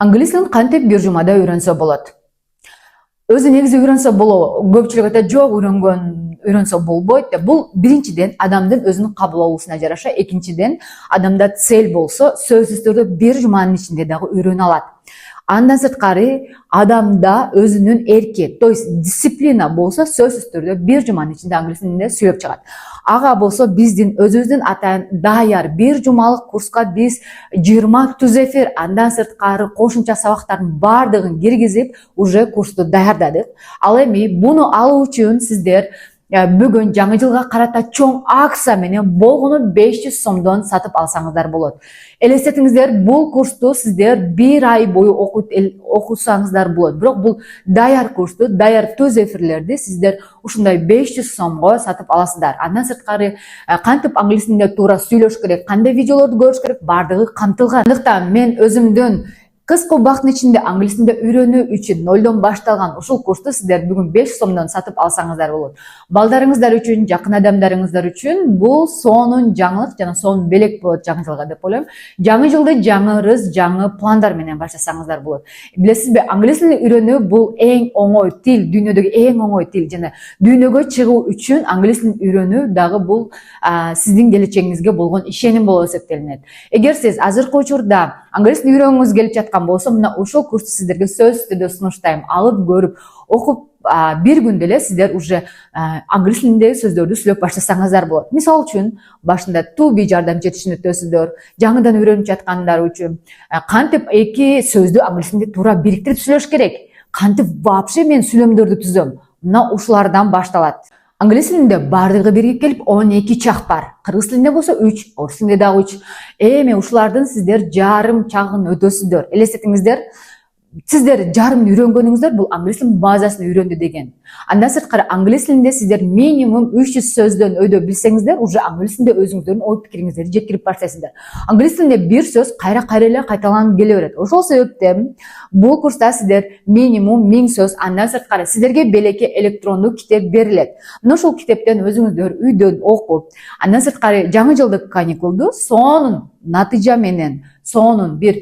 Англис тилин кантип бир жумада үйрөнсө болот? Өзү негизи үйрөнсө болобу? Көпчүлүк айтат, жок, үйрөнсө болбойт деп. Бул биринчиден адамдын өзүнүн кабыл алуусуна жараша, экинчиден адамда цель болсо, сөзсүз түрдө бир жуманын ичинде дагы үйрөнө алат. Андан сырткары адамда өзүнүн эрки, то есть дисциплина болсо, сөзсүз түрдө бир жуманын ичинде англис тилинде сүйлөп чыгат. Ага болсо биздин өзүбүздүн атайын даяр бир жумалык курска биз 20 түз эфир, андан сырткары кошумча сабактардын баардыгын киргизип, уже курсту даярдадык. Ал эми буну алуу үчүн сиздер бүгүн жаңы жылга карата чоң акция менен болгону 500 сомдон сатып алсаңыздар болот. Элестетиңиздер, бул курсту сиздер бир ай бою окусаңыздар болот. Бирок бул даяр курсту, даяр түз эфирлерди сиздер ушундай 500 сомго сатып аласыздар. Андан сырткары кантип англис тилинде туура сүйлөш керек, кандай видеолорду көрүш керек, баардыгы камтылган. Андыктан мен өзүмдүн кыска убакыттын ичинде англис тилинде үйрөнүү үчүн нолдон башталган ушул курсту сиздер бүгүн 500 сомдон сатып алсаңыздар болот. Балдарыңыздар үчүн, жакын адамдарыңыздар үчүн бул сонун жаңылык жана сонун белек болот жаңы жылга деп ойлойм. Жаңы жылды жаңы ырыс, жаңы пландар менен баштасаңыздар болот. Билесизби, англис тилин үйрөнүү бул эң оңой тил, дүйнөдөгү эң оңой тил жана дүйнөгө чыгуу үчүн англис тилин үйрөнүү дагы бул сиздин келечегиңизге болгон ишеним болуп эсептелинет. Эгер сиз азыркы учурда англис тилин үйрөнгүңүз келип жаткан болсо, мына ушул курсту сиздерге сөзсүз түрдө сунуштайм. Алып көрүп, окуп, бир күндө эле сиздер уже англис тилиндеги сөздөрдү сүйлөп баштасаңыздар болот. Мисалы үчүн, башында to be жардамчы түшүнүп өтөсүздөр, жаңыдан үйрөнүп жаткандар үчүн кантип эки сөздү англис тилинде туура бириктирип сүйлөш керек, кантип вообще мен сүйлөмдөрдү түзөм, мына ушулардан башталат. Англис тилинде баардыгы биригип келип 12 чак бар. Кыргыз тилинде болсо 3, орус тилинде дагы 3. Эми ушулардын сиздер жарым чагын өтөсүздөр. Элестетиңиздер, сиздер жарым үйрөнгөнүңүздөр бул англис тилинин базасын үйрөндү деген. Андан сырткары англис тилинде сиздер минимум 300 сөздөн өйдө билсеңиздер, уже англис тилинде өзүңүздөрдүн ой пикириңиздерди жеткирип баштайсыздар. Англис тилинде бир сөз кайра эле кайталанып келе берет. Ошол себептен бул курста сиздер минимум 1000 сөз, андан сырткары сиздерге белекке электрондук китеп берилет. Мына ушул китептен өзүңүздөр үйдөн окуп, андан сырткары жаңы жылдык каникулду сонун натыйжа менен, сонун бир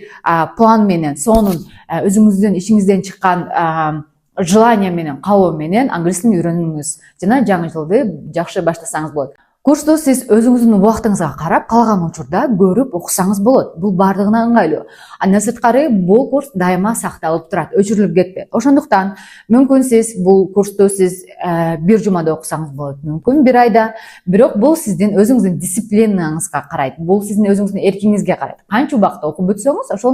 план менен, сонун өзүңүздүн ичиңизден чыккан желание менен, каалоо менен англис тилин үйрөнүңүз жана жаңы жылды жакшы баштасаңыз болот. Курсту сиз өзүңүздүн убактыңызга карап, каалаган учурда көрүп окусаңыз болот. Бул баардыгына ыңгайлуу. Андан сырткары бул курс дайыма сакталып турат, өчүрүлүп кетпейт. Ошондуктан мүмкүн сиз бул курсту сиз бир жумада окусаңыз болот, мүмкүн бир айда. Бирок бул сиздин өзүңүздүн дисциплинаңызга карайт. Бул сиздин өзүңүздүн эркиңизге карайт. Канча убакытта окуп бүтсөңүз, ошол